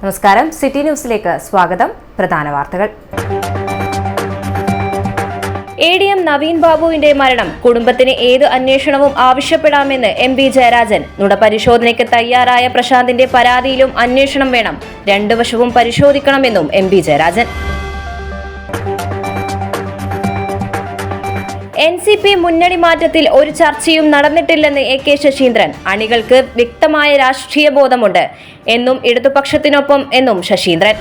നമസ്കാരം, സിറ്റി ന്യൂസിലേക്ക് സ്വാഗതം. പ്രധാന വാർത്തകൾ. ADM നവീൻ ബാബുവിന്റെ മരണം കുടുംബത്തിന് ഏത് അന്വേഷണവും ആവശ്യപ്പെടാമെന്ന് MP ജയരാജൻ. നുണപരിശോധനയ്ക്ക് തയ്യാറായ പ്രശാന്തിന്റെ പരാതിയിലും അന്വേഷണം വേണം, രണ്ടു വശവും പരിശോധിക്കണമെന്നും MP ജയരാജൻ. NCP മുന്നണി മാറ്റത്തിൽ ഒരു ചർച്ചയും നടന്നിട്ടില്ലെന്ന് AK ശശീന്ദ്രൻ. അണികൾക്ക് വ്യക്തമായ രാഷ്ട്രീയ ബോധമുണ്ട് എന്നും ഇടതുപക്ഷത്തിനൊപ്പം എന്നും ശശീന്ദ്രൻ.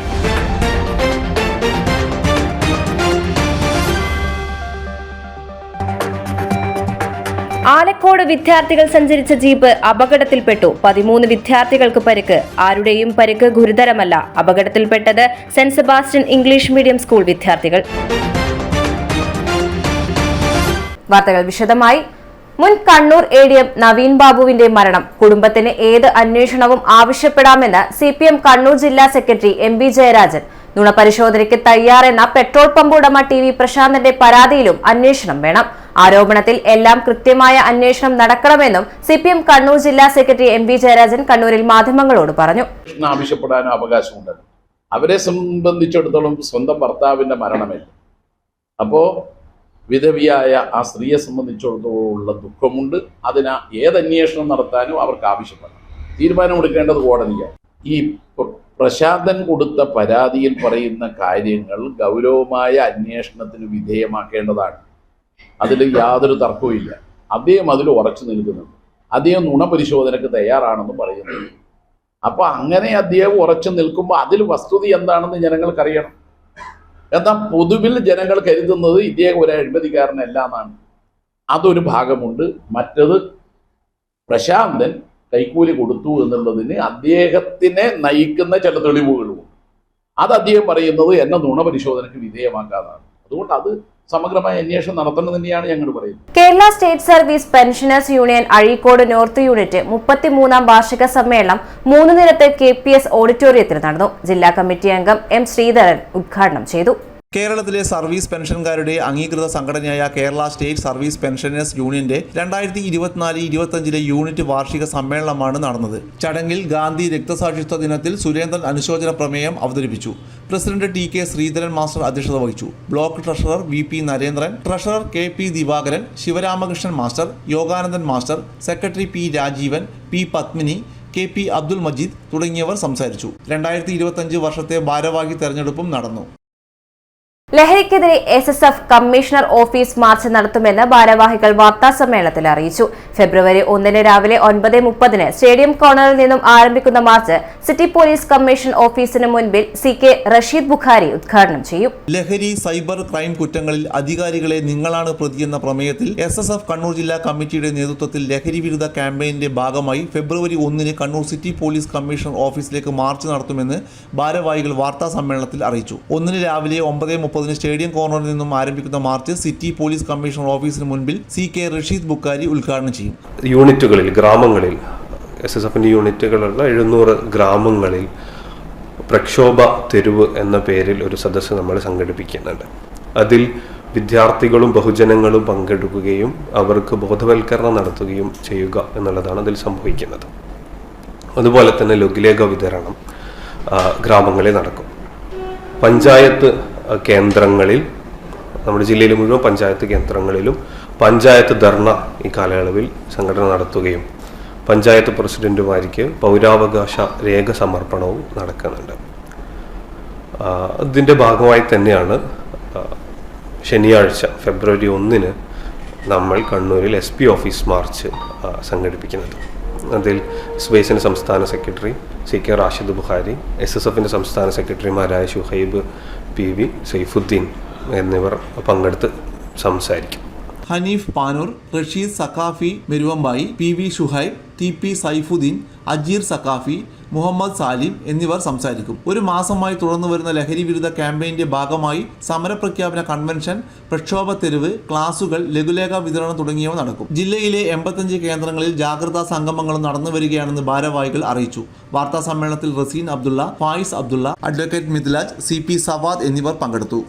ആലക്കോട് വിദ്യാർത്ഥികൾ സഞ്ചരിച്ച ജീപ്പ് അപകടത്തിൽപ്പെട്ടു. 13 വിദ്യാർത്ഥികൾക്ക് പരിക്ക്. ആരുടെയും പരിക്ക് ഗുരുതരമല്ല. അപകടത്തിൽപ്പെട്ടത് saint Sebastian English medium school വിദ്യാർത്ഥികൾ. വാർത്തകൾ വിശദമായി. മുൻ കണ്ണൂർ ADM നവീൻ ബാബുവിന്റെ മരണം കുടുംബത്തിന് ഏത് അന്വേഷണവും ആവശ്യപ്പെടാമെന്ന് CPM കണ്ണൂർ ജില്ലാ സെക്രട്ടറി MP ജയരാജൻ. നുണപരിശോധനയ്ക്ക് തയ്യാറെന്ന പെട്രോൾ പമ്പ് ഉടമ TV പ്രശാന്തിന്റെ പരാതിയിലും അന്വേഷണം വേണം. ആരോപണത്തിൽ എല്ലാം കൃത്യമായ അന്വേഷണം നടക്കണമെന്നും CPM കണ്ണൂർ ജില്ലാ സെക്രട്ടറി MP ജയരാജൻ കണ്ണൂരിൽ മാധ്യമങ്ങളോട് പറഞ്ഞു. ആവശ്യപ്പെടാനും അവകാശമുണ്ട്. അവരെ സംബന്ധിച്ചിടത്തോളം സ്വന്തം ഭർത്താവിന്റെ മരണമല്ല. അപ്പോ വിധവിയായ ആ സ്ത്രീയെ സംബന്ധിച്ചിടത്തോളം ഉള്ള ദുഃഖമുണ്ട്. അതിന് ഏതന്വേഷണം നടത്താനും അവർക്ക് ആവശ്യപ്പെടാം. തീരുമാനമെടുക്കേണ്ടത് കോടതിയാണ്. ഈ പ്രശാന്തൻ കൊടുത്ത പരാതിയിൽ പറയുന്ന കാര്യങ്ങൾ ഗൗരവമായ അന്വേഷണത്തിന് വിധേയമാക്കേണ്ടതാണ്. അതിൽ യാതൊരു തർക്കവുമില്ല. അദ്ദേഹം അതിൽ ഉറച്ചു നിൽക്കുന്നുണ്ട്. അദ്ദേഹം നുണപരിശോധനയ്ക്ക് തയ്യാറാണെന്ന് പറയുന്നത്. അപ്പൊ അങ്ങനെ അദ്ദേഹം ഉറച്ചു നിൽക്കുമ്പോൾ അതിൽ വസ്തുത എന്താണെന്ന് ജനങ്ങൾക്കറിയണം. എന്നാൽ പൊതുവിൽ ജനങ്ങൾ കരുതുന്നത് ഇദ്ദേഹം ഒരു അഴിമതിക്കാരനല്ല എന്നാണ്. അതൊരു ഭാഗമുണ്ട്. മറ്റത് പ്രശാന്തൻ കൈക്കൂലി കൊടുത്തു എന്നുള്ളതിന് അദ്ദേഹത്തിനെ നയിക്കുന്ന ചില തെളിവുകളുമുണ്ട്. അത് അദ്ദേഹം പറയുന്നത് എന്നെ നുണപരിശോധനയ്ക്ക് വിധേയമാക്കാതാണ്. അതുകൊണ്ട് അത് സമഗ്രമായ അന്വേഷണം നടത്തണം തന്നെയാണ് ഞങ്ങൾ പറയുന്നത്. Kerala state service pensioners union Azhikode north unit 33ാം വാർഷിക സമ്മേളനം 3 നിരത്ത് KPS ഓഡിറ്റോറിയത്തിൽ നടന്നു. ജില്ലാ കമ്മിറ്റി അംഗം M ശ്രീധരൻ ഉദ്ഘാടനം ചെയ്തു. കേരളത്തിലെ സർവീസ് പെൻഷൻകാരുടെ അംഗീകൃത സംഘടനയായ കേരള സ്റ്റേറ്റ് സർവീസ് പെൻഷനേഴ്സ് യൂണിയന്റെ 2024-25 യൂണിറ്റ് വാർഷിക സമ്മേളനമാണ് നടന്നത്. ചടങ്ങിൽ ഗാന്ധി രക്തസാക്ഷിത്വ ദിനത്തിൽ സുരേന്ദ്രൻ അനുശോചന പ്രമേയം അവതരിപ്പിച്ചു. പ്രസിഡന്റ് TK ശ്രീധരൻ മാസ്റ്റർ അധ്യക്ഷത വഹിച്ചു. Block treasurer VP Narendran, treasurer KP Divakaran, Sivaramakrishnan master, Yoganandan master, secretary P Rajeevan, P Padmini, KP Abdul Majeed തുടങ്ങിയവർ സംസാരിച്ചു. 2025 വർഷത്തെ ഭാരവാഹി തെരഞ്ഞെടുപ്പും നടന്നു. ലഹരിക്കെതിരെ SSF കമ്മീഷണർ ഓഫീസ് മാർച്ച് നടത്തുമെന്ന് ഭാരവാഹികൾ വാർത്താസമ്മേളനത്തിൽ അറിയിച്ചു. ഫെബ്രുവരി 1 രാവിലെ 9:30 സ്റ്റേഡിയം കോർണറിൽ നിന്നും ആരംഭിക്കുന്ന മാർച്ച് സിറ്റി പോലീസ് കമ്മീഷൻ ഓഫീസിന് മുൻപിൽ CK റഷീദ് ബുഖാരി ഉദ്ഘാടനം ചെയ്യും. ലഹരി സൈബർ ക്രൈം കുറ്റങ്ങളിൽ അധികാരികളെ നിങ്ങളാണ് പ്രതിയെന്ന പ്രമേയത്തിൽ SSF കണ്ണൂർ ജില്ലാ കമ്മിറ്റിയുടെ നേതൃത്വത്തിൽ ലഹരി വിരുദ്ധ ക്യാമ്പയിന്റെ ഭാഗമായി ഫെബ്രുവരി 1 കണ്ണൂർ സിറ്റി പോലീസ് കമ്മീഷണർ ഓഫീസിലേക്ക് മാർച്ച് നടത്തുമെന്ന് ഭാരവാഹികൾ വാർത്താ സമ്മേളനത്തിൽ അറിയിച്ചു. 1 രാവിലെ 9:30 സ്റ്റേഡിയം കോർണറിൽ നിന്നും ആരംഭിക്കുന്ന മാർച്ച് സിറ്റി പോലീസ് കമ്മീഷണർ ഓഫീസിന് മുൻപിൽ CK റഷീദ് ബുഖാരി ഉദ്ഘാടനം ചെയ്യും. യൂണിറ്റുകളിൽ, ഗ്രാമങ്ങളിൽ, SSFന്റെ യൂണിറ്റുകളുള്ള 700 ഗ്രാമങ്ങളിൽ പ്രക്ഷോഭ തെരുവ് എന്ന പേരിൽ ഒരു സദസ്സ് നമ്മൾ സംഘടിപ്പിക്കുന്നുണ്ട്. അതിൽ വിദ്യാർത്ഥികളും ബഹുജനങ്ങളും പങ്കെടുക്കുകയും അവർക്ക് ബോധവൽക്കരണം നടത്തുകയും ചെയ്യുക എന്നുള്ളതാണ് അതിൽ സംഭവിക്കുന്നത്. അതുപോലെ തന്നെ ലഘുലേഖ വിതരണം ഗ്രാമങ്ങളിൽ നടക്കും. പഞ്ചായത്ത് കേന്ദ്രങ്ങളിൽ, നമ്മുടെ ജില്ലയിലെ മുഴുവൻ പഞ്ചായത്ത് കേന്ദ്രങ്ങളിലും പഞ്ചായത്ത് ധർണ ഈ കാലയളവിൽ സംഘടന നടത്തുകയും പഞ്ചായത്ത് പ്രസിഡന്റുമാർക്ക് പൗരാവകാശ രേഖ സമർപ്പണവും നടക്കുന്നുണ്ട്. അതിൻ്റെ ഭാഗമായി തന്നെയാണ് ശനിയാഴ്ച ഫെബ്രുവരി 1 നമ്മൾ കണ്ണൂരിൽ SP ഓഫീസ് മാർച്ച് സംഘടിപ്പിക്കുന്നത്. അതിൽ SBIസിൻ്റെ സംസ്ഥാന സെക്രട്ടറി CK റാഷിദ് ബുഖാരി, SSFന്റെ സംസ്ഥാന സെക്രട്ടറിമാരായ ഷുഹൈബ് PV, സൈഫുദ്ദീൻ എന്നിവർ പങ്കെടുത്ത് സംസാരിക്കും. ഹനീഫ് പാനൂർ, റഷീദ് സഖാഫി മെരുവമ്പായി, PV ഷുഹൈബ്, TP സൈഫുദ്ദീൻ, അജീർ സഖാഫി, മുഹമ്മദ് സാലിം എന്നിവർ സംസാരിക്കും. ഒരു മാസമായി തുടർന്നു വരുന്ന ലഹരി വിരുദ്ധ ക്യാമ്പയിന്റെ ഭാഗമായി സമരപ്രഖ്യാപന കൺവെൻഷൻ, പ്രക്ഷോഭ തെരുവ്, ക്ലാസുകൾ, ലഘുലേഖ വിതരണം തുടങ്ങിയവ നടക്കും. ജില്ലയിലെ 85 കേന്ദ്രങ്ങളിൽ ജാഗ്രതാ സംഗമങ്ങളും നടന്നു വരികയാണെന്ന് ഭാരവാഹികൾ അറിയിച്ചു. വാർത്താ സമ്മേളനത്തിൽ റസീൻ അബ്ദുള്ള, ഫായിസ് അബ്ദുള്ള, അഡ്വക്കേറ്റ് മിദ്ലാജ്, CP സവാദ് എന്നിവർ പങ്കെടുത്തു.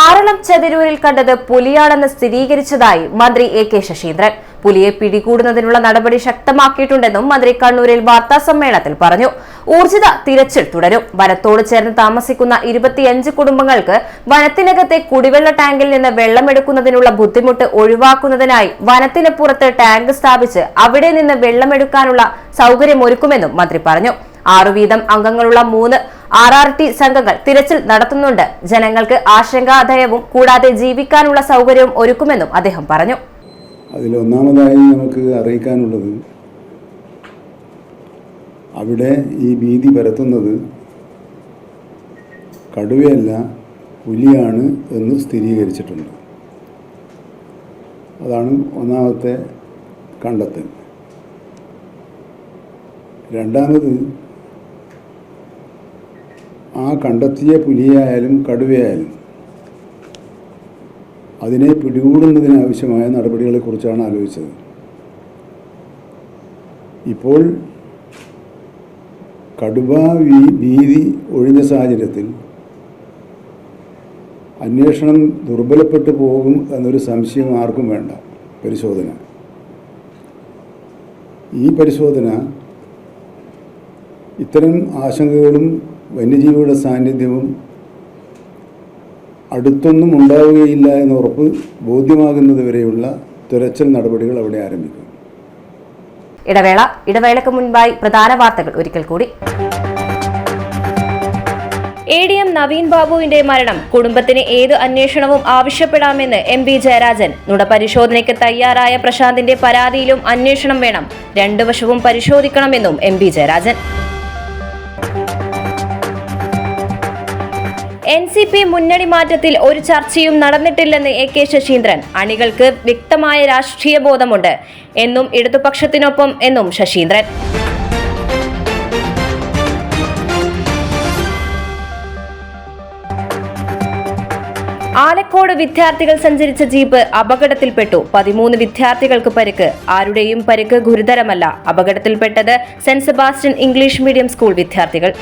ആറളം ചതിരൂരിൽ കണ്ടത് പുലിയാണെന്ന് സ്ഥിരീകരിച്ചതായി മന്ത്രി AK ശശീന്ദ്രൻ. പുലിയെ പിടികൂടുന്നതിനുള്ള നടപടി ശക്തമാക്കിയിട്ടുണ്ടെന്നും മന്ത്രി കണ്ണൂരിൽ വാർത്താ സമ്മേളനത്തിൽ പറഞ്ഞു. ഊർജിത തിരച്ചിൽ തുടരും. വനത്തോട് ചേർന്ന് താമസിക്കുന്ന 25 കുടുംബങ്ങൾക്ക് വനത്തിനകത്തെ കുടിവെള്ള ടാങ്കിൽ നിന്ന് വെള്ളമെടുക്കുന്നതിനുള്ള ബുദ്ധിമുട്ട് ഒഴിവാക്കുന്നതിനായി വനത്തിന് പുറത്ത് ടാങ്ക് സ്ഥാപിച്ച് അവിടെ നിന്ന് വെള്ളമെടുക്കാനുള്ള സൗകര്യമൊരുക്കുമെന്നും മന്ത്രി പറഞ്ഞു. 6 വീതം അംഗങ്ങളുള്ള 3 RRT സംഘങ്ങൾ തിരച്ചിൽ നടത്തുന്നുണ്ട്. ജനങ്ങൾക്ക് ആശങ്കാഭയവും കൂടാതെ ജീവിക്കാനുള്ള സൗകര്യവും ഒരുക്കുമെന്നും അദ്ദേഹം പറഞ്ഞു. അതിലൊന്നാമതായി നമുക്ക് അറിയിക്കാനുള്ളത്, അവിടെ ഈ ഭീതി പരത്തുന്നത് കടുവയല്ല പുലിയാണ് എന്ന് സ്ഥിരീകരിച്ചിട്ടുണ്ട്. അതാണ് ഒന്നാമത്തെ കണ്ടെത്തൽ. രണ്ടാമത്, ആ കണ്ടെത്തിയ പുലിയായാലും കടുവയായാലും അതിനെ പിടികൂടുന്നതിനാവശ്യമായ നടപടികളെക്കുറിച്ചാണ് ആലോചിച്ചത്. ഇപ്പോൾ കടുവ ഭീതി ഒഴിഞ്ഞ സാഹചര്യത്തിൽ അന്വേഷണം ദുർബലപ്പെട്ടു പോകും എന്നൊരു സംശയം ആർക്കും വേണ്ട. ഈ പരിശോധന ഇത്തരം ആശങ്കകളും വന്യജീവിയുടെ സാന്നിധ്യവും അടുത്തൊന്നും ഉണ്ടാവുകയില്ല എന്ന ഉറപ്പ് ബോധ്യമാകുന്നതുവരെയുള്ള തിരച്ചിൽ നടപടികൾ അവിടെ ആരംഭിക്കും. ഇടവേളയ്ക്ക് മുൻപായി പ്രധാന വാർത്തകൾ ഒരിക്കൽ കൂടി. ADM നവീൻ ബാബുവിന്റെ മരണം കുടുംബത്തിന് ഏത് അന്വേഷണവും ആവശ്യപ്പെടാമെന്ന് MP ജയരാജൻ. നുണപരിശോധനയ്ക്ക് തയ്യാറായ പ്രശാന്തിന്റെ പരാതിയിലും അന്വേഷണം വേണം. 2 വശവും പരിശോധിക്കണമെന്നും MP ജയരാജൻ. NCP മുന്നണി മാറ്റത്തിൽ ഒരു ചർച്ചയും നടന്നിട്ടില്ലെന്ന് AK ശശീന്ദ്രൻ. അണികൾക്ക് വ്യക്തമായ രാഷ്ട്രീയ ബോധമുണ്ട് എന്നും ഇടതുപക്ഷത്തിനൊപ്പം എന്നും ശശീന്ദ്രൻ. ആലക്കോട് വിദ്യാർത്ഥികൾ സഞ്ചരിച്ച ജീപ്പ് അപകടത്തിൽപ്പെട്ടു. 13 വിദ്യാർത്ഥികൾക്ക് പരിക്ക്. ആരുടെയും പരിക്ക് ഗുരുതരമല്ല. അപകടത്തിൽപ്പെട്ടത് saint Sebastian English medium school വിദ്യാർത്ഥികൾ.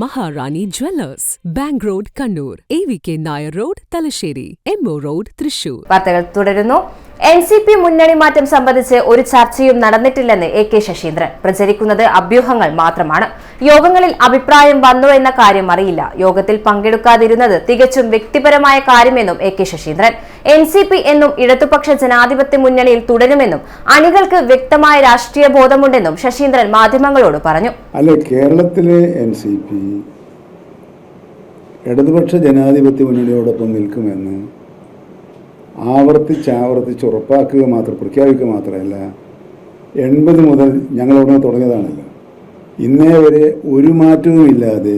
Maharani Jewellers, Bank Road, Kannur, AVK Nair Road, Talasheri, MO Road, Thrissur. വാർത്തകൾ തുടരുന്നു. NCP മുന്നണി മാറ്റം സംബന്ധിച്ച് ഒരു ചർച്ചയും നടന്നിട്ടില്ലെന്ന് AK ശശീന്ദ്രൻ. പ്രചരിക്കുന്നത് അഭ്യൂഹങ്ങൾ മാത്രമാണ്. യോഗങ്ങളിൽ അഭിപ്രായം വന്നോ എന്ന കാര്യം അറിയില്ല. യോഗത്തിൽ പങ്കെടുക്കാതിരുന്നത് തികച്ചും വ്യക്തിപരമായ കാര്യമെന്നും AK ശശീന്ദ്രൻ. NCP എന്നും ഇടതുപക്ഷ ജനാധിപത്യ മുന്നണിയിൽ തുടരുമെന്നും അണികൾക്ക് വ്യക്തമായ രാഷ്ട്രീയ ബോധമുണ്ടെന്നും ശശീന്ദ്രൻ മാധ്യമങ്ങളോട് പറഞ്ഞു. കേരളത്തിലെ NCP ഇടതുപക്ഷ ജനാധിപത്യ മുന്നണിയോടൊപ്പം നിൽക്കുമെന്ന് ആവർത്തിച്ച് ഉറപ്പാക്കുക പ്രഖ്യാപിക്കുക മാത്രമല്ല, 80 മുതൽ ഞങ്ങളോട് തുടങ്ങിയതാണല്ലോ. ഇന്നേ വരെ ഒരു മാറ്റവുമില്ലാതെ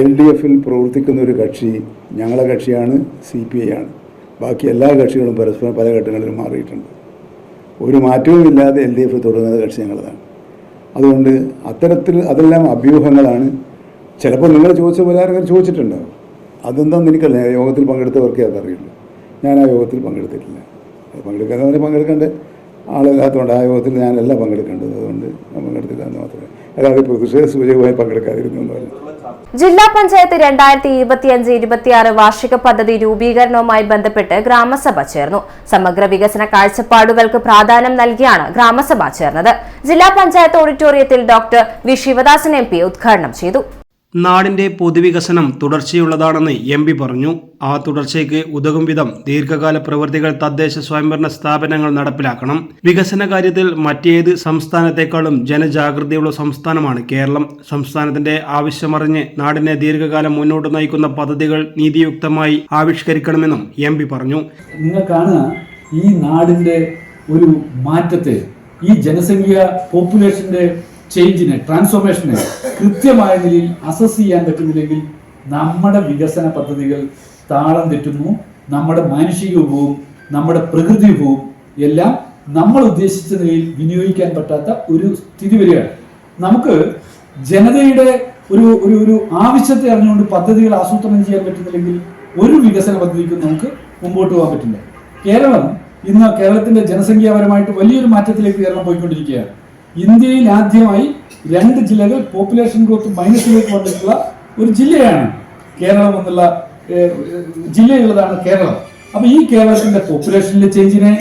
LDFിൽ പ്രവർത്തിക്കുന്ന ഒരു കക്ഷി ഞങ്ങളെ കക്ഷിയാണ്, CPI ആണ്. ബാക്കി എല്ലാ കക്ഷികളും പരസ്പരം പല ഘട്ടങ്ങളിലും മാറിയിട്ടുണ്ട്. ഒരു മാറ്റവുമില്ലാതെ LDF തുടങ്ങുന്ന കക്ഷി ഞങ്ങളതാണ്. അതുകൊണ്ട് അതെല്ലാം അഭ്യൂഹങ്ങളാണ്. ചിലപ്പോൾ നിങ്ങൾ ചോദിച്ച പോലെ ആരെങ്കിലും ചോദിച്ചിട്ടുണ്ടാവും. അതെന്താണെന്ന് എനിക്കല്ല, യോഗത്തിൽ പങ്കെടുത്തവർക്കേ അതറിയുള്ളൂ. ഞാൻ ആ യോഗത്തിൽ പങ്കെടുത്തിട്ടില്ല. പങ്കെടുക്കാതെ പങ്കെടുക്കേണ്ട ആളില്ലാത്തതുകൊണ്ട് ആ യോഗത്തിൽ ഞാനല്ല പങ്കെടുക്കേണ്ടത്. അതുകൊണ്ട് ഞാൻ പങ്കെടുത്തില്ല എന്ന് മാത്രമേ. അല്ലാതെ പ്രതിഷേധ സൂചകമായി പങ്കെടുക്കാതിരുന്നു എന്നല്ല. ജില്ലാ പഞ്ചായത്ത് 2025-26 വാർഷിക പദ്ധതി രൂപീകരണവുമായി ബന്ധപ്പെട്ട് ഗ്രാമസഭ ചേർന്നു. സമഗ്ര വികസന കാഴ്ചപ്പാടുകൾക്ക് പ്രാധാന്യം നൽകിയാണ് ഗ്രാമസഭ ചേർന്നത്. ജില്ലാ പഞ്ചായത്ത് ഓഡിറ്റോറിയത്തിൽ ഡോക്ടർ വി ശിവദാസൻ MP ഉദ്ഘാടനം ചെയ്തു. നാടിന്റെ പൊതുവികസനം തുടർച്ചയുള്ളതാണെന്ന് എം പി പറഞ്ഞു. ആ തുടർച്ചയ്ക്ക് ഉതകും വിധം ദീർഘകാല പ്രവൃത്തികൾ തദ്ദേശ സ്വയംഭരണ സ്ഥാപനങ്ങൾ നടപ്പിലാക്കണം. വികസന കാര്യത്തിൽ മറ്റേത് സംസ്ഥാനത്തെക്കാളും ജനജാഗ്രതയുള്ള സംസ്ഥാനമാണ് കേരളം. സംസ്ഥാനത്തിന്റെ ആവശ്യമറിഞ്ഞ് നാടിനെ ദീർഘകാലം മുന്നോട്ട് നയിക്കുന്ന പദ്ധതികൾ നീതിയുക്തമായി ആവിഷ്കരിക്കണമെന്നും എം പി പറഞ്ഞു. നിങ്ങൾ കാണുക, ഈ നാടിന്റെ ഒരു മാറ്റത്തെ, ഈ ജനസംഖ്യ പോപ്പുലേഷന്റെ ചേഞ്ചിനെ, ട്രാൻസ്ഫോർമേഷനെ കൃത്യമായ നിലയിൽ അസസ് ചെയ്യാൻ പറ്റുന്നില്ലെങ്കിൽ നമ്മുടെ വികസന പദ്ധതികൾ താളം തെറ്റുന്നു. നമ്മുടെ മാനുഷിക വിഭവവും നമ്മുടെ പ്രകൃതി വിഭവവും എല്ലാം നമ്മൾ ഉദ്ദേശിച്ച നിലയിൽ വിനിയോഗിക്കാൻ പറ്റാത്ത ഒരു സ്ഥിതി വരികയാണ്. നമുക്ക് ജനതയുടെ ഒരു ആവശ്യത്തെ അറിഞ്ഞുകൊണ്ട് പദ്ധതികൾ ആസൂത്രണം ചെയ്യാൻ പറ്റുന്നില്ലെങ്കിൽ ഒരു വികസന പദ്ധതിക്കും നമുക്ക് മുമ്പോട്ട് പോകാൻ പറ്റില്ല. കേരളത്തിന്റെ ജനസംഖ്യാപരമായിട്ട് വലിയൊരു മാറ്റത്തിലേക്ക് കേരളം പോയിക്കൊണ്ടിരിക്കുകയാണ്. ഇന്ത്യയിൽ ആദ്യമായി 2 ജില്ലകൾ പോപ്പുലേഷൻ ഗ്രോത്ത് മൈനസിലേക്ക് വന്നിട്ടുള്ള ഒരു ജില്ലയാണ് കേരളം എന്നുള്ള ജില്ലയുള്ളതാണ് കേരളം. അപ്പൊ ഈ കേരളത്തിന്റെ പോപ്പുലേഷനിലെ ചേഞ്ചിനെ,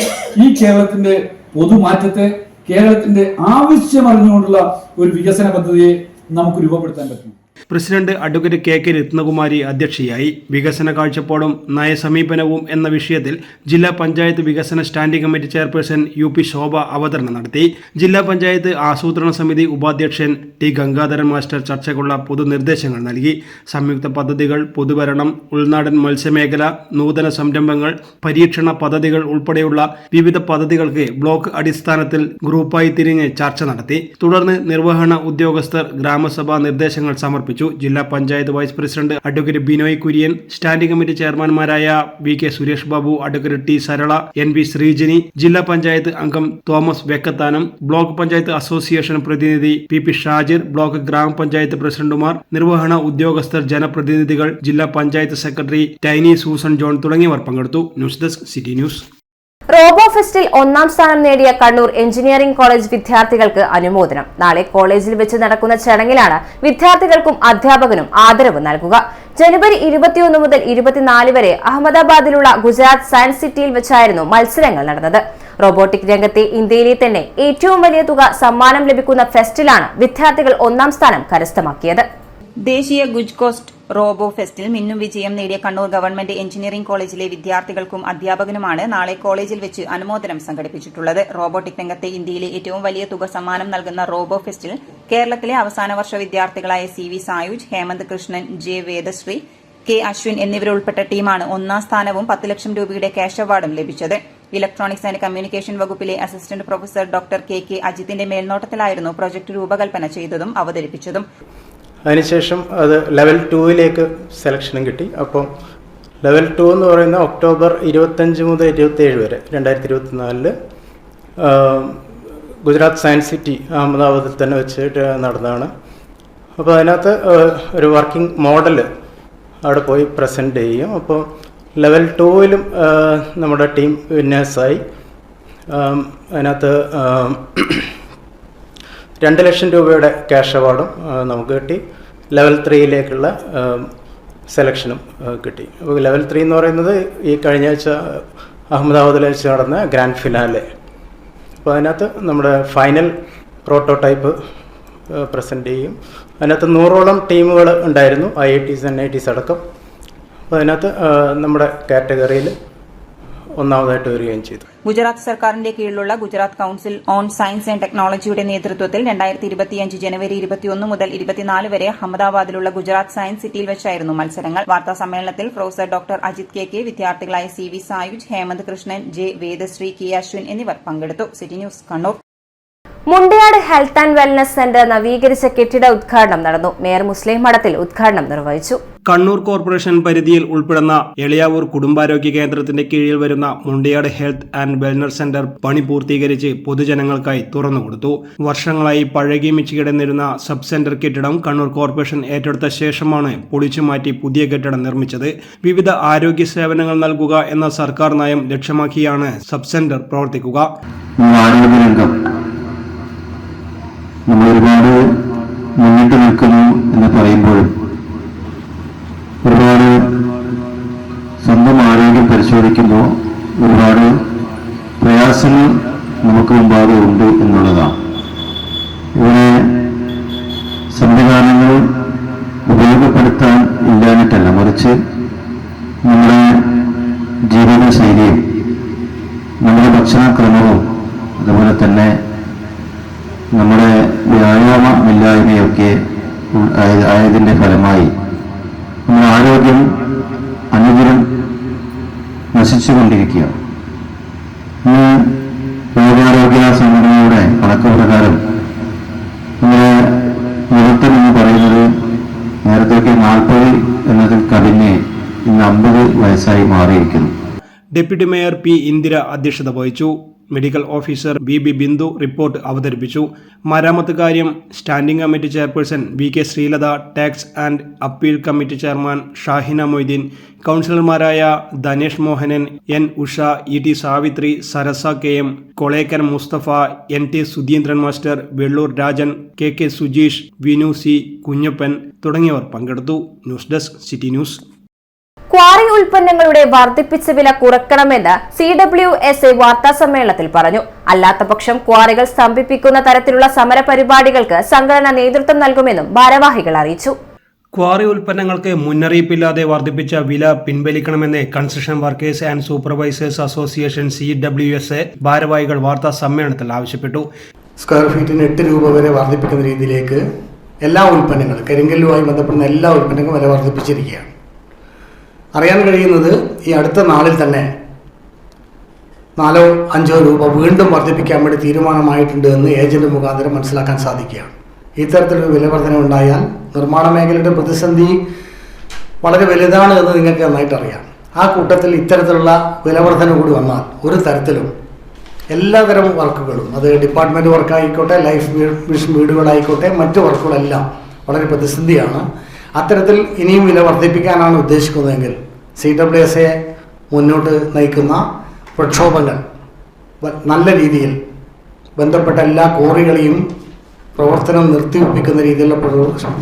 ഈ കേരളത്തിന്റെ പൊതുമാറ്റത്തെ, കേരളത്തിന്റെ ആവശ്യം അറിഞ്ഞുകൊണ്ടുള്ള ഒരു വികസന പദ്ധതിയെ നമുക്ക് രൂപപ്പെടുത്താൻ പറ്റും. പ്രസിഡന്റ് അഡ്വക്കേറ്റ് കെ രത്നകുമാരി അധ്യക്ഷയായി. വികസന കാഴ്ചപ്പാടും നയസമീപനവും എന്ന വിഷയത്തിൽ ജില്ലാ പഞ്ചായത്ത് വികസന സ്റ്റാൻഡിംഗ് കമ്മിറ്റി ചെയർപേഴ്സൺ UP ശോഭ അവതരണം നടത്തി. ജില്ലാ പഞ്ചായത്ത് ആസൂത്രണ സമിതി ഉപാധ്യക്ഷൻ T ഗംഗാധരൻ മാസ്റ്റർ ചർച്ചയ്ക്കുള്ള പൊതുനിർദ്ദേശങ്ങൾ നൽകി. സംയുക്ത പദ്ധതികൾ, പൊതുഭരണം, ഉൾനാടൻ മത്സ്യമേഖല, നൂതന സംരംഭങ്ങൾ, പരീക്ഷണ പദ്ധതികൾ ഉൾപ്പെടെയുള്ള വിവിധ പദ്ധതികൾക്ക് ബ്ലോക്ക് അടിസ്ഥാനത്തിൽ ഗ്രൂപ്പായി തിരിഞ്ഞ് ചർച്ച നടത്തി. തുടർന്ന് നിർവഹണ ഉദ്യോഗസ്ഥർ ഗ്രാമസഭാ നിർദ്ദേശങ്ങൾ സമർപ്പിച്ചു. ജില്ലാ panchayat vice president advocate Binoy Kurian, standing committee ചെയർമാൻമാരായ VK Suresh Babu, advocate T Sarala, NV Sreejini, ജില്ലാ പഞ്ചായത്ത് അംഗം Thomas Vekkathanam, block panchayat association പ്രതിനിധി PP ഷാജിർ, ബ്ലോക്ക് ഗ്രാമപഞ്ചായത്ത് പ്രസിഡന്റുമാർ, നിർവഹണ ഉദ്യോഗസ്ഥർ, ജനപ്രതിനിധികൾ, ജില്ലാ panchayat secretary Tiny Susan John തുടങ്ങിയവർ പങ്കെടുത്തു. News desk city news. Robo ഫെസ്റ്റിൽ 1ാം സ്ഥാനം നേടിയ കണ്ണൂർ എഞ്ചിനീയറിംഗ് കോളേജ് വിദ്യാർത്ഥികൾക്ക് അനുമോദനം. നാളെ കോളേജിൽ വെച്ച് നടക്കുന്ന ചടങ്ങിലാണ് വിദ്യാർത്ഥികൾക്കും അധ്യാപകനും ആദരവ് നൽകുക. ജനുവരി 21 മുതൽ 24 വരെ അഹമ്മദാബാദിലുള്ള ഗുജറാത്ത് സയൻസ് സിറ്റിയിൽ വെച്ചായിരുന്നു മത്സരങ്ങൾ നടന്നത്. റോബോട്ടിക് രംഗത്തെ ഇന്ത്യയിലെ തന്നെ ഏറ്റവും വലിയ തുക സമ്മാനം ലഭിക്കുന്ന ഫെസ്റ്റിലാണ് വിദ്യാർത്ഥികൾ 1ാം സ്ഥാനം കരസ്ഥമാക്കിയത്. ദേശീയ ഗുജ്കോസ്റ്റ് റോബോ ഫെസ്റ്റിൽ മിന്നും വിജയം നേടിയ കണ്ണൂർ ഗവൺമെന്റ് എഞ്ചിനീയറിംഗ് കോളേജിലെ വിദ്യാർത്ഥികൾക്കും അധ്യാപകനുമാണ് നാളെ കോളേജിൽ വെച്ച് അനുമോദനം സംഘടിപ്പിച്ചിട്ടുള്ളത്. റോബോട്ടിക് രംഗത്തെ ഇന്ത്യയിലെ ഏറ്റവും വലിയ തുക സമ്മാനം നൽകുന്ന റോബോ ഫെസ്റ്റിൽ കേരളത്തിലെ അവസാന വർഷ വിദ്യാർത്ഥികളായ CV Sayuj, Hemanth Krishnan, J Vedasree, K Ashwin എന്നിവരുൾപ്പെട്ട ടീമാണ് 1ാം സ്ഥാനവും 10 ലക്ഷം രൂപയുടെ ക്യാഷ് അവാർഡും ലഭിച്ചത്. ഇലക്ട്രോണിക്സ് ആൻഡ് കമ്മ്യൂണിക്കേഷൻ വകുപ്പിലെ അസിസ്റ്റന്റ് പ്രൊഫസർ ഡോക്ടർ KK അജിത്തിന്റെ മേൽനോട്ടത്തിലായിരുന്നു പ്രൊജക്ട് രൂപകൽപ്പന ചെയ്തതും അവതരിപ്പിച്ചതും. അതിനുശേഷം അത് ലെവൽ 2ലേക്ക് സെലക്ഷനും കിട്ടി. അപ്പം ലെവൽ 2 എന്ന് പറയുന്ന ഒക്ടോബർ 25 മുതൽ 27 വരെ 2024 ഗുജറാത്ത് സയൻസ് സിറ്റി അഹമ്മദാബാദിൽ തന്നെ വെച്ചിട്ട് നടന്നതാണ്. അപ്പോൾ അതിനകത്ത് ഒരു വർക്കിംഗ് മോഡൽ അവിടെ പോയി പ്രസൻറ്റ് ചെയ്യും. അപ്പോൾ ലെവൽ 2ലും നമ്മുടെ ടീം വിന്നേഴ്സായി. അതിനകത്ത് 2 ലക്ഷം രൂപയുടെ ക്യാഷ് അവാർഡും നമുക്ക് കിട്ടി. ലെവൽ 3യിലേക്കുള്ള സെലക്ഷനും കിട്ടി. ലെവൽ 3 എന്ന് പറയുന്നത് ഈ കഴിഞ്ഞ ആഴ്ച അഹമ്മദാബാദിൽ വെച്ച് നടന്ന ഗ്രാൻഡ് ഫിനാലെ. അപ്പോൾ അതിനകത്ത് നമ്മുടെ ഫൈനൽ പ്രോട്ടോടൈപ്പ് പ്രസൻറ്റ് ചെയ്യും. അതിനകത്ത് 100ഓളം ടീമുകൾ ഉണ്ടായിരുന്നു, IITs NITs അടക്കം. അപ്പോൾ അതിനകത്ത് നമ്മുടെ കാറ്റഗറിയിൽ ഒന്നാമതായിട്ട് വരികയും ചെയ്തു. ഗുജറാത്ത് സർക്കാരിന്റെ കീഴിലുള്ള Gujarat council on science and ടെക്നോളജിയുടെ നേതൃത്വത്തിൽ 2025 ജനുവരി 21 മുതൽ 24 വരെ അഹമ്മദാബാദിലുള്ള ഗുജറാത്ത് സയൻസ് സിറ്റിയിൽ വെച്ചായിരുന്നു മത്സരങ്ങൾ. വാർത്താ സമ്മേളനത്തിൽ പ്രൊഫസർ ഡോക്ടർ അജിത് KK, വിദ്യാർത്ഥികളായ CV Sayuj, Hemanth Krishnan, J Vedasree, K Ashwin എന്നിവർ പങ്കെടുത്തു. City news Kannur. Mundayad health and wellness centre നവീകരിച്ച കെട്ടിട ഉദ്ഘാടനം നടന്നു. മേയർ മുസ്ലിം മഠത്തിൽ ഉദ്ഘാടനം നിർവഹിച്ചു. കണ്ണൂർ കോർപ്പറേഷൻ പരിധിയിൽ ഉൾപ്പെടുന്ന എളിയാവൂർ കുടുംബാരോഗ്യ കേന്ദ്രത്തിന്റെ കീഴിൽ വരുന്ന Mundayad health and wellness centre പണി പൂർത്തീകരിച്ച് പൊതുജനങ്ങൾക്കായി തുറന്നുകൊടുത്തു. വർഷങ്ങളായി പഴകി മിച്ചുകിടന്നിരുന്ന സബ് സെന്റർ കെട്ടിടം കണ്ണൂർ കോർപ്പറേഷൻ ഏറ്റെടുത്ത ശേഷമാണ് പൊളിച്ചുമാറ്റി പുതിയ കെട്ടിടം നിർമ്മിച്ചത്. വിവിധ ആരോഗ്യ സേവനങ്ങൾ നൽകുക എന്ന സർക്കാർ നയം ലക്ഷ്യമാക്കിയാണ് സബ് സെന്റർ പ്രവർത്തിക്കുക. നമ്മൾ ഒരുപാട് മുന്നിട്ട് നിൽക്കുന്നു എന്ന് പറയുമ്പോഴും ഒരുപാട് സ്വന്തം ആരോഗ്യം പരിശോധിക്കുമ്പോൾ ഒരുപാട് പ്രയാസങ്ങൾ നമുക്ക് മുമ്പാകെ ഉണ്ട് എന്നുള്ളതാണ്. ഇവിടെ സംവിധാനങ്ങൾ മറിച്ച് നമ്മുടെ ജീവിതശൈലിയും നമ്മുടെ ഭക്ഷണക്രമവും അതുപോലെ തന്നെ നമ്മുടെ വ്യായാമമില്ലായ്മയൊക്കെ ആയതിൻ്റെ ഫലമായി നമ്മുടെ ആരോഗ്യം അനുദിനം നശിച്ചുകൊണ്ടിരിക്കുകയാണ്. ഇന്ന് ലോകാരോഗ്യ സംഘടനയുടെ കണക്ക് പ്രകാരം നമ്മുടെ യുവത്വം എന്ന് പറയുന്നത് നേരത്തെയൊക്കെ 40 എന്നതിൽ കവിഞ്ഞ് ഇന്ന് 50 വയസ്സായി മാറിയിരിക്കുന്നു. ഡെപ്യൂട്ടി മേയർ പി ഇന്ദിര അധ്യക്ഷത വഹിച്ചു. Medical officer B Bindu report അവതരിപ്പിച്ചു. മരാമത്ത് കാര്യം standing committee chairperson V K Sreelatha, tax and appeal committee chairman Shahina Moideen, കൗൺസിലർമാരായ Dhanesh Mohanan, N Usha, E T Savithri, Sarasa K M, Kolekkan Musthafa, N T Sudheendran master, Vellur Rajan, K K Sujeesh, Vinu C, Kunhappan തുടങ്ങിയവർ പങ്കെടുത്തു. News desk city news. Quarry ഉൽപ്പന്നങ്ങളുടെ വർദ്ധിപ്പിച്ച വില കുറക്കണമെന്ന് CWSA വാർത്താസമ്മേളനത്തിൽ പറഞ്ഞു. അല്ലാത്തപക്ഷം ക്വാറികൾ സ്തംഭിപ്പിക്കുന്ന തരത്തിലുള്ള സമരപരിപാടികൾക്ക് സംഘടന നേതൃത്വം നൽകുമെന്നും ഭാരവാഹികൾ അറിയിച്ചു. ക്വാറി ഉൽപ്പന്നങ്ങൾക്ക് മുന്നറിയിപ്പില്ലാതെ വർദ്ധിപ്പിച്ച വില പിൻവലിക്കണമെന്ന് construction workers and supervisors association CWSA ഭാരവാഹികൾ വാർത്താ സമ്മേളനത്തിൽ ആവശ്യപ്പെട്ടു. സ്ക്വയർ ഫീറ്റിന് 8 രൂപ വരെ വർദ്ധിപ്പിക്കുന്ന രീതിയിലേക്ക് എല്ലാ ഉൽപ്പന്നങ്ങളും, കരിങ്കല്ലുമായി ബന്ധപ്പെടുന്ന എല്ലാ ഉൽപ്പന്നങ്ങളും വില വർദ്ധിപ്പിച്ചിരിക്കുകയാണ്. അറിയാൻ കഴിയുന്നത് ഈ അടുത്ത നാളിൽ തന്നെ 4-5 രൂപ വീണ്ടും വർദ്ധിപ്പിക്കാൻ വേണ്ടി തീരുമാനമായിട്ടുണ്ട് എന്ന് ഏജന്റ് മുഖാന്തരം മനസ്സിലാക്കാൻ സാധിക്കുകയാണ്. ഇത്തരത്തിലൊരു വില വർധനവുണ്ടായാൽ നിർമ്മാണ മേഖലയുടെ പ്രതിസന്ധി വളരെ വലുതാണ് എന്ന് നിങ്ങൾക്ക് നന്നായിട്ട് അറിയാം. ആ കൂട്ടത്തിൽ ഇത്തരത്തിലുള്ള വില വർധന കൂടി വന്നാൽ ഒരു തരത്തിലും എല്ലാതരം വർക്കുകളും, അത് ഡിപ്പാർട്ട്മെൻറ്റ് വർക്കായിക്കോട്ടെ, ലൈഫ് മിഷൻ വീടുകളായിക്കോട്ടെ, മറ്റു വർക്കുകളെല്ലാം വളരെ പ്രതിസന്ധിയാണ്. അത്തരത്തിൽ ഇനിയും വില വർദ്ധിപ്പിക്കാനാണ് ഉദ്ദേശിക്കുന്നതെങ്കിൽ CWSA മുന്നോട്ട് നയിക്കുന്ന പ്രക്ഷോഭങ്ങൾ നല്ല രീതിയിൽ ബന്ധപ്പെട്ട എല്ലാ കോറികളെയും പ്രവർത്തനം നിർത്തിവെപ്പിക്കുന്ന രീതിയിലുള്ള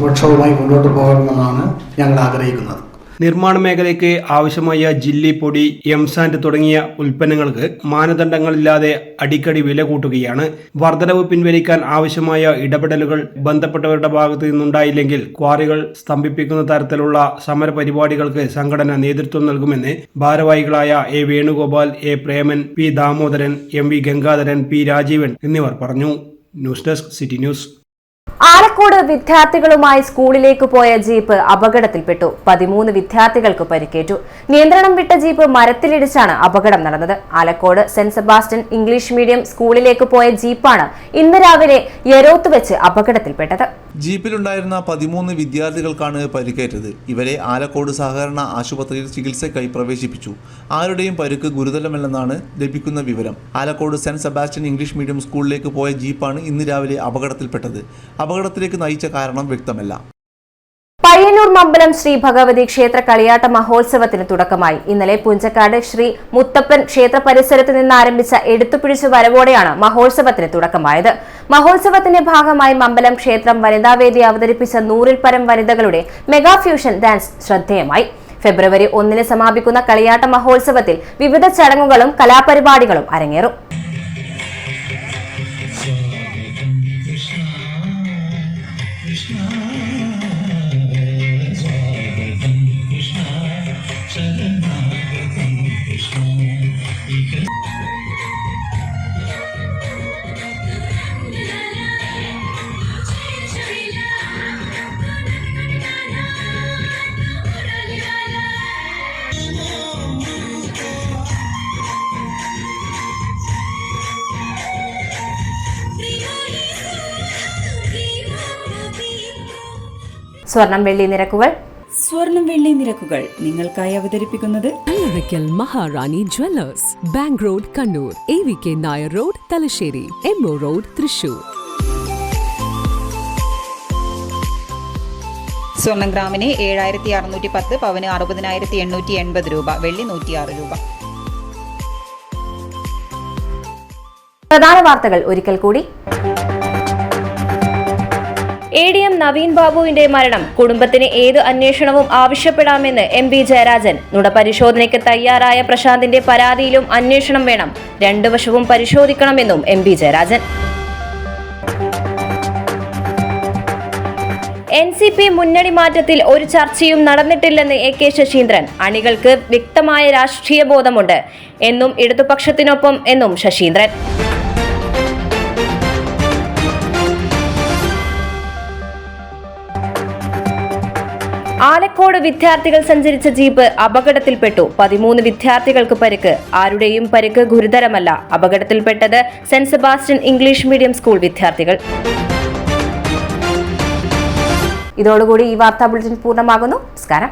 പ്രക്ഷോഭമായി മുന്നോട്ട് പോകണമെന്നാണ് ഞങ്ങൾ ആഗ്രഹിക്കുന്നത്. നിർമ്മാണ മേഖലയ്ക്ക് ആവശ്യമായ ജില്ലി പൊടി, എംസാൻഡ് തുടങ്ങിയ ഉൽപ്പന്നങ്ങൾക്ക് മാനദണ്ഡങ്ങളില്ലാതെ അടിക്കടി വില കൂട്ടുകയാണ്. വർധനവ് പിൻവലിക്കാൻ ആവശ്യമായ ഇടപെടലുകൾ ബന്ധപ്പെട്ടവരുടെ ഭാഗത്ത് നിന്നുണ്ടായില്ലെങ്കിൽ ക്വാറികൾ സ്തംഭിപ്പിക്കുന്ന തരത്തിലുള്ള സമരപരിപാടികൾക്ക് സംഘടന നേതൃത്വം നൽകുമെന്ന് ഭാരവാഹികളായ A Venugopal, A Preman, P Damodaran, MV Gangadharan, P Rajeevan എന്നിവർ പറഞ്ഞു. News desk city news. Alakode വിദ്യാർത്ഥികളുമായി സ്കൂളിലേക്ക് പോയ ജീപ്പ് അപകടത്തിൽപ്പെട്ടു. 13 വിദ്യാർത്ഥികൾക്ക് പരിക്കേറ്റു. നിയന്ത്രണം വിട്ട ജീപ്പ് മരത്തിലിടിച്ചാണ് അപകടം നടന്നത്. Alakode saint Sebastian English medium സ്കൂളിലേക്ക് പോയ ജീപ്പാണ് ഇന്ന് രാവിലെ യരോത്ത് വെച്ച് അപകടത്തിൽപ്പെട്ടത്. ജീപ്പിലുണ്ടായിരുന്ന 13 വിദ്യാർത്ഥികൾക്കാണ് പരിക്കേറ്റത്. ഇവരെ ആലക്കോട് സഹകരണ ആശുപത്രിയിൽ ചികിത്സയ്ക്കായി പ്രവേശിപ്പിച്ചു. ആരുടെയും പരിക്ക് ഗുരുതരമല്ലെന്നാണ് ലഭിക്കുന്ന വിവരം. Alakode saint Sebastian English medium സ്കൂളിലേക്ക് പോയ ജീപ്പാണ് ഇന്ന് രാവിലെ അപകടത്തിൽപ്പെട്ടത്. അപകടത്തിലേക്ക് നയിച്ച കാരണം വ്യക്തമല്ല. പയ്യന്നൂർ മമ്പലം ശ്രീ ഭഗവതി ക്ഷേത്ര കളിയാട്ട മഹോത്സവത്തിന് തുടക്കമായി. ഇന്നലെ പുഞ്ചക്കാട് ശ്രീ മുത്തപ്പൻ ക്ഷേത്ര പരിസരത്ത് നിന്ന് ആരംഭിച്ച എടുത്തുപിടിച്ചു വരവോടെയാണ് മഹോത്സവത്തിന് തുടക്കമായത്. മഹോത്സവത്തിന്റെ ഭാഗമായി മമ്പലം ക്ഷേത്രം വനിതാവേദി അവതരിപ്പിച്ച 100ൽ പരം വനിതകളുടെ മെഗാ ഫ്യൂഷൻ ഡാൻസ് ശ്രദ്ധേയമായി. ഫെബ്രുവരി 1-ന് സമാപിക്കുന്ന കളിയാട്ട മഹോത്സവത്തിൽ വിവിധ ചടങ്ങുകളും കലാപരിപാടികളും അരങ്ങേറും. സ്വർണം വെള്ളി നിരക്കുകൾ നിങ്ങൾക്കായി അവതരിപ്പിക്കുന്നത് Allarackal Maharani jewellers, bank road Kannur, AVK Nair road Thalassery, MO road Thrissur. സ്വർണം ഗ്രാമിന് 7610, പവന് 60,880 രൂപ, വെള്ളി 106 രൂപ. പ്രധാന വാർത്തകൾ ഒരിക്കൽ കൂടി. ADM നവീൻ ബാബുവിന്റെ മരണം കുടുംബത്തിന് ഏത് അന്വേഷണവും ആവശ്യപ്പെടാമെന്ന് MP ജയരാജൻ. നുണപരിശോധനയ്ക്ക് തയ്യാറായ പ്രശാന്തിന്റെ പരാതിയിലും അന്വേഷണം വേണം, 2 വശവും പരിശോധിക്കണമെന്നും MP ജയരാജൻ. NCP മുന്നണി മാറ്റത്തിൽ ഒരു ചർച്ചയും നടന്നിട്ടില്ലെന്ന് AK ശശീന്ദ്രൻ. അണികൾക്ക് വ്യക്തമായ രാഷ്ട്രീയ ബോധമുണ്ട് എന്നും ഇടതുപക്ഷത്തിനൊപ്പം എന്നും ശശീന്ദ്രൻ. ആലക്കോട് വിദ്യാർത്ഥികൾ സഞ്ചരിച്ച ജീപ്പ് അപകടത്തിൽപ്പെട്ടു. 13 വിദ്യാർത്ഥികൾക്ക് പരിക്ക്. ആരുടെയും പരിക്ക് ഗുരുതരമല്ല. അപകടത്തിൽപ്പെട്ടത് saint Sebastian English medium school വിദ്യാർത്ഥികൾ. ഇതോടുകൂടി ഈ വാർത്താ ബുള്ളറ്റിൻ പൂർണ്ണമാകുന്നു. നമസ്കാരം.